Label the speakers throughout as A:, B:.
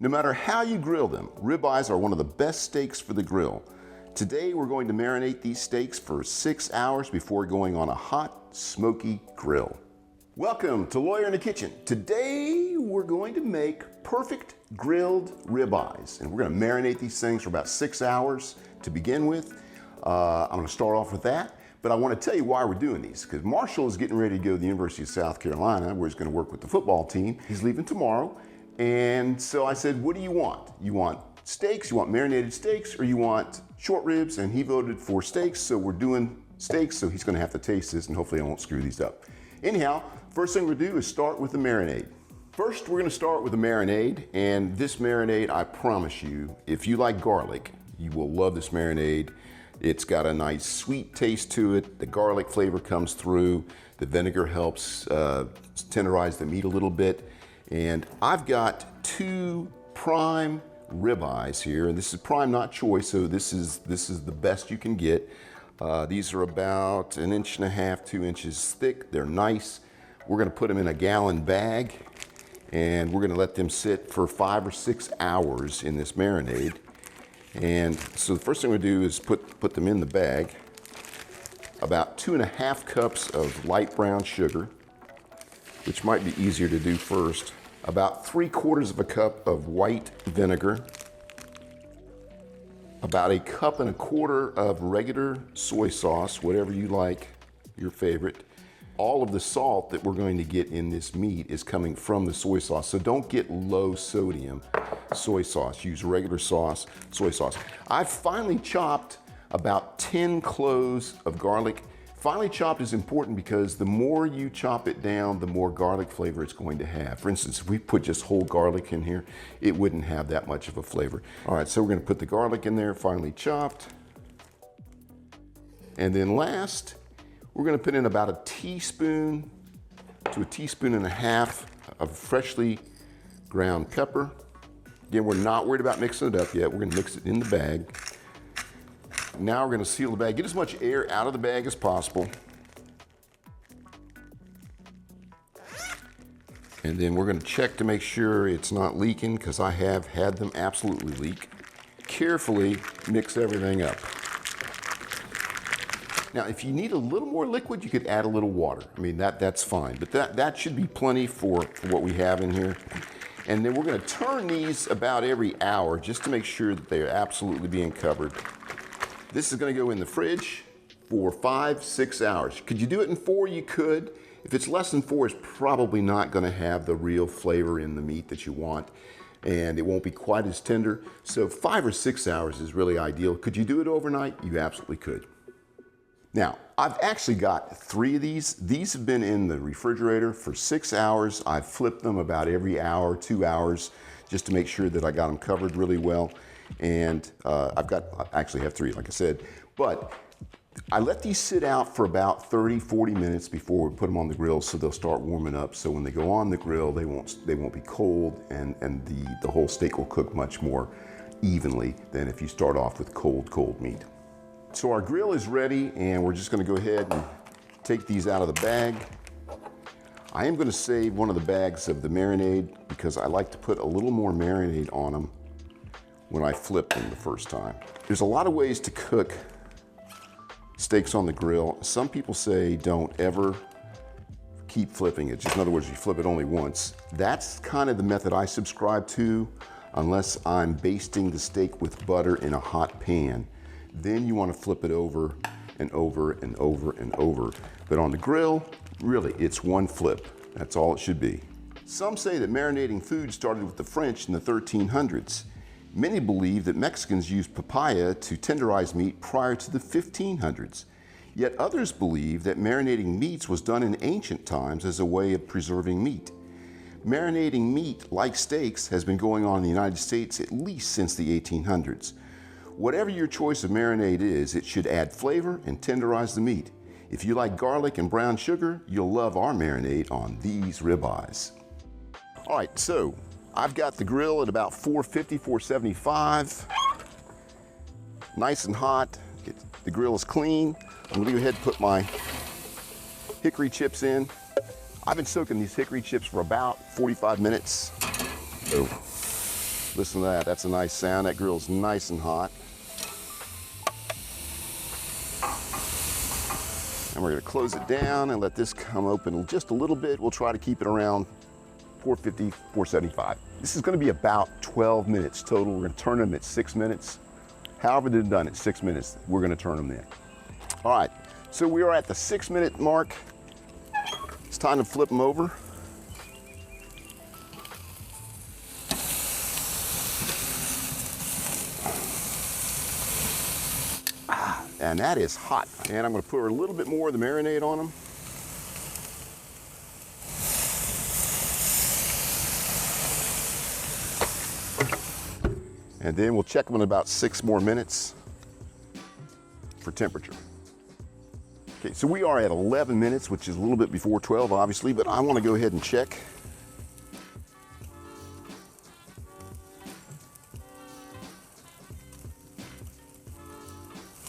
A: No matter how you grill them, ribeyes are one of the best steaks for the grill. Today we're going to marinate these steaks for 6 hours before going on a hot, smoky grill. Welcome to Lawyer in the Kitchen. Today we're going to make perfect grilled ribeyes, and we're going to marinate these things for about 6 hours to begin with. I'm going to start off with that, but I want to tell you why we're doing these, because Marshall is getting ready to go to the University of South Carolina, where he's going to work with the football team. He's leaving tomorrow. And so I said, what do you want? You want steaks, you want marinated steaks, or you want short ribs? And he voted for steaks, so we're doing steaks, so he's gonna have to taste this and hopefully I won't screw these up. Anyhow, first thing we'll do is start with the marinade. First, we're gonna start with the marinade, and this marinade, I promise you, if you like garlic, you will love this marinade. It's got a nice sweet taste to it. The garlic flavor comes through. The vinegar helps tenderize the meat a little bit. And I've got 2 prime ribeyes here, and this is prime, not choice, so this is the best you can get. These are about 1.5 inches, 2 inches thick. They're nice. We're gonna put them in a gallon bag, and we're gonna let them sit for 5 or 6 hours in this marinade. And so the first thing we do is put them in the bag. About 2.5 cups of light brown sugar, which might be easier to do first. About 3/4 cup of white vinegar. About 1.25 cups of regular soy sauce, whatever you like, your favorite. All of the salt that we're going to get in this meat is coming from the soy sauce, so don't get low sodium soy sauce. Use regular soy sauce. I've finely chopped about 10 cloves of garlic. Finely chopped is important because the more you chop it down, the more garlic flavor it's going to have. For instance, if we put just whole garlic in here, it wouldn't have that much of a flavor. All right, so we're gonna put the garlic in there, finely chopped. And then last, we're gonna put in about 1 teaspoon to 1.5 teaspoons of freshly ground pepper. Again, we're not worried about mixing it up yet. We're gonna mix it in the bag. Now we're going to seal the bag. Get as much air out of the bag as possible. And then we're going to check to make sure it's not leaking, because I have had them absolutely leak. Carefully mix everything up. Now, if you need a little more liquid, you could add a little water. I mean, that's fine, but that should be plenty for what we have in here. And then we're going to turn these about every hour just to make sure that they are absolutely being covered. This is going to go in the fridge for 5-6 hours. Could you do it in 4? You could. If it's less than 4, it's probably not going to have the real flavor in the meat that you want, and it won't be quite as tender. So 5 or 6 hours is really ideal. Could you do it overnight? You absolutely could. Now, I've actually got 3 of these. These have been in the refrigerator for 6 hours. I've flipped them about every hour, 2 hours, just to make sure that I got them covered really well. And I actually have 3, like I said, but I let these sit out for about 30-40 minutes before we put them on the grill, so they'll start warming up. So when they go on the grill, they won't be cold, and the whole steak will cook much more evenly than if you start off with cold meat. So our grill is ready, and we're just going to go ahead and take these out of the bag. I am going to save one of the bags of the marinade because I like to put a little more marinade on them when I flip them the first time. There's a lot of ways to cook steaks on the grill. Some people say don't ever keep flipping it. Just in other words, you flip it only once. That's kind of the method I subscribe to, unless I'm basting the steak with butter in a hot pan. Then you want to flip it over and over and over and over. But on the grill, really, it's one flip. That's all it should be. Some say that marinating food started with the French in the 1300s. Many believe that Mexicans used papaya to tenderize meat prior to the 1500s. Yet others believe that marinating meats was done in ancient times as a way of preserving meat. Marinating meat, like steaks, has been going on in the United States at least since the 1800s. Whatever your choice of marinade is, it should add flavor and tenderize the meat. If you like garlic and brown sugar, you'll love our marinade on these ribeyes. All right, so I've got the grill at about 450, 475. Nice and hot. The grill is clean. I'm gonna go ahead and put my hickory chips in. I've been soaking these hickory chips for about 45 minutes. So listen to that. That's a nice sound. That grill's nice and hot. And we're gonna close it down and let this come open just a little bit. We'll try to keep it around 450, 475. This is gonna be about 12 minutes total. We're gonna turn them at 6 minutes. However they're done at 6 minutes, we're gonna turn them then. All right, so we are at the 6 minute mark. It's time to flip them over. And that is hot. And I'm gonna put a little bit more of the marinade on them. And then we'll check them in about 6 more minutes for temperature. Okay, so we are at 11 minutes, which is a little bit before 12, obviously, but I wanna go ahead and check.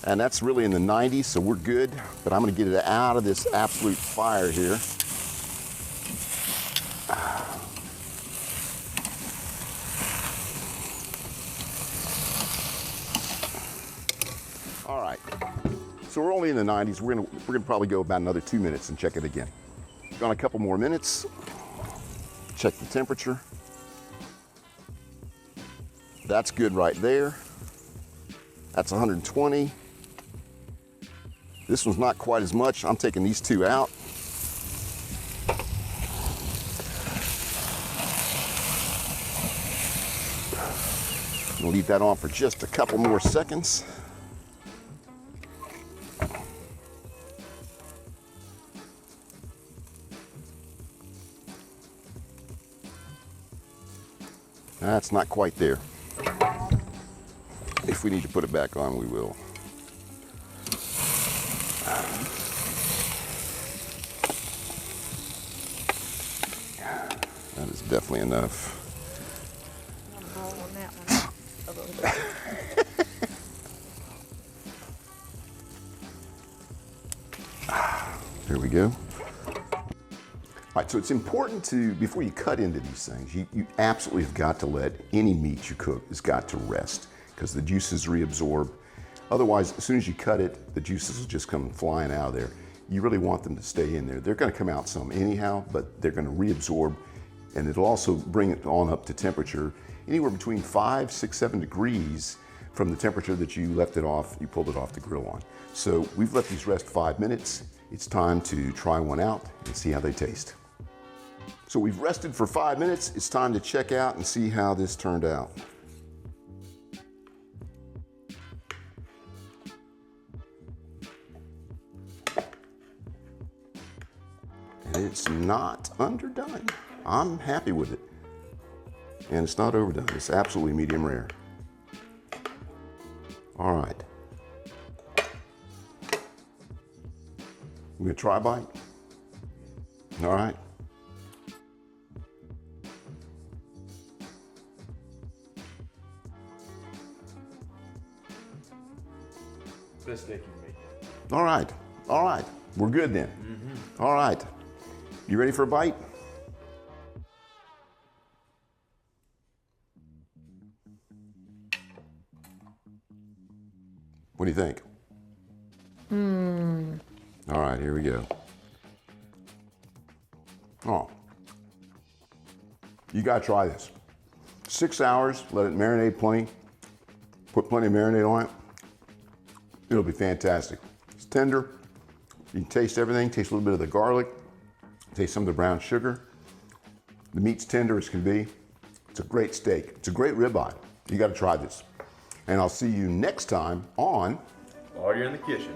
A: And that's really in the 90s, so we're good, but I'm gonna get it out of this absolute fire here. All right, so we're only in the 90s. We're gonna probably go about another 2 minutes and check it again. Gone a couple more minutes. Check the temperature. That's good right there. That's 120. This one's not quite as much. I'm taking these two out. We'll leave that on for just a couple more seconds. That's not quite there. If we need to put it back on, we will. That is definitely enough.
B: I'm rolling that one a little bit.
A: There we go. All right, so it's important to, before you cut into these things, you absolutely have got to let any meat you cook has got to rest, because the juices reabsorb. Otherwise, as soon as you cut it, the juices will just come flying out of there. You really want them to stay in there. They're gonna come out some anyhow, but they're gonna reabsorb, and it'll also bring it on up to temperature, anywhere between 5, 6, 7 degrees from the temperature that you left it off, you pulled it off the grill on. So we've let these rest 5 minutes. It's time to try one out and see how they taste. So we've rested for 5 minutes. It's time to check out and see how this turned out. And it's not underdone. I'm happy with it. And it's not overdone. It's absolutely medium rare. All right. We gonna try a bite? All right.
C: Best steak you make.
A: All right. All right. We're good then. All right. You ready for a bite? What do you think? All right, here we go. Oh, you gotta try this. 6 hours, let it marinate plenty. Put plenty of marinade on it. It'll be fantastic. It's tender. You can taste everything. Taste a little bit of the garlic. Taste some of the brown sugar. The meat's tender as can be. It's a great steak. It's a great ribeye. You gotta try this. And I'll see you next time on
C: While you're in the kitchen.